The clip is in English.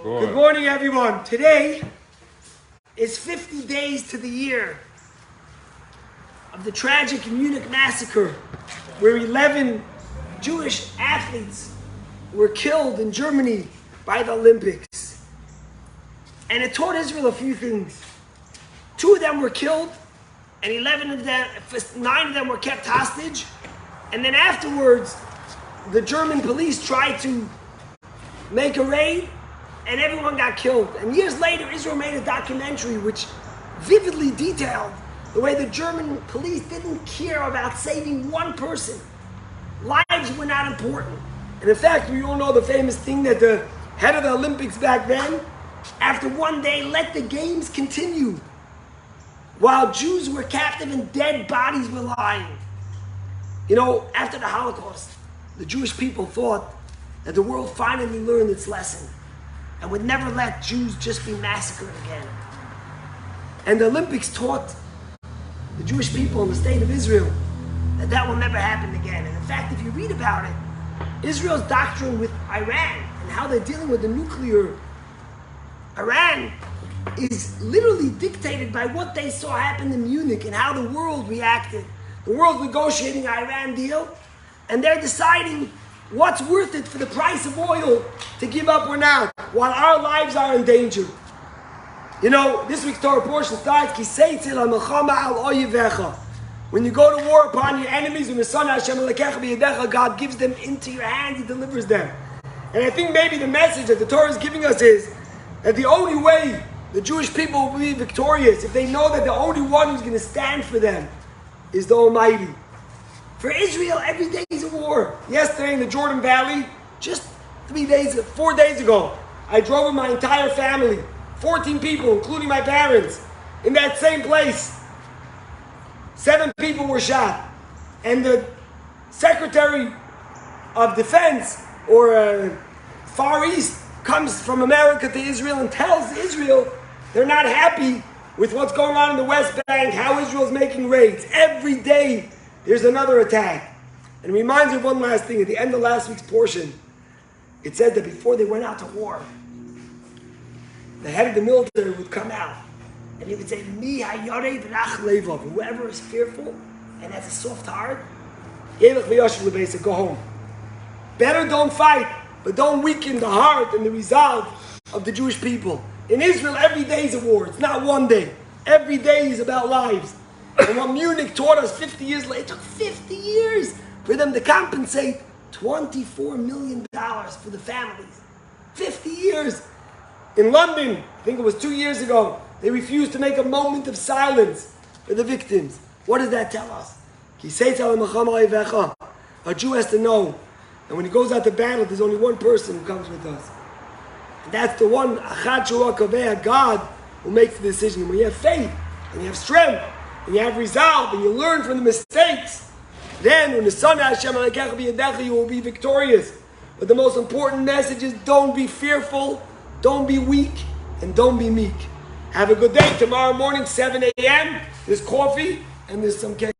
Good morning, everyone. Today is 50 days to the year of the tragic Munich massacre, where 11 Jewish athletes were killed in Germany by the Olympics. And it taught Israel a few things. 2 of them were killed, and 9 of them were kept hostage. And then afterwards, the German police tried to make a raid, and everyone got killed. And years later, Israel made a documentary which vividly detailed the way the German police didn't care about saving one person. Lives were not important. And in fact, we all know the famous thing that the head of the Olympics back then, after one day, let the games continue while Jews were captive and dead bodies were lying. You know, after the Holocaust, the Jewish people thought that the world finally learned its lesson and would never let Jews just be massacred again. And the Olympics taught the Jewish people in the state of Israel that that will never happen again. And in fact, if you read about it, Israel's doctrine with Iran and how they're dealing with the nuclear Iran is literally dictated by what they saw happen in Munich and how the world reacted. The world's negotiating an Iran deal, and they're deciding what's worth it for the price of oil to give up or not, while our lives are in danger. You know, this week's Torah portion starts, when you go to war upon your enemies, God gives them into your hands, He delivers them. And I think maybe the message that the Torah is giving us is that the only way the Jewish people will be victorious, if they know that the only one who's going to stand for them is the Almighty. For Israel, every day is a war. Yesterday in the Jordan Valley, just 4 days ago, I drove with my entire family, 14 people, including my parents, in that same place. 7 people were shot. And the Secretary of Defense, or Far East, comes from America to Israel and tells Israel they're not happy with what's going on in the West Bank, how Israel's making raids. Every day there's another attack. And it reminds me of one last thing. At the end of last week's portion, it said that before they went out to war, the head of the military would come out and he would say, Mi hayarei v'rach levav, whoever is fearful and has a soft heart, go home. Better don't fight, but don't weaken the heart and the resolve of the Jewish people. In Israel, every day is a war. It's not one day. Every day is about lives. And what Munich taught us 50 years later, it took 50 years for them to compensate $24 million for the families. 50 years. In London, I think it was 2 years ago, they refused to make a moment of silence for the victims. What does that tell us? A Jew has to know that when he goes out to battle, there's only one person who comes with us. And that's the one, God, who makes the decision. And when you have faith, and you have strength, and you have resolve, and you learn from the mistakes, then when the Son Hashem you will be victorious. But the most important message is don't be fearful, don't be weak, and don't be meek. Have a good day. Tomorrow morning, 7 a.m., there's coffee and there's some cake.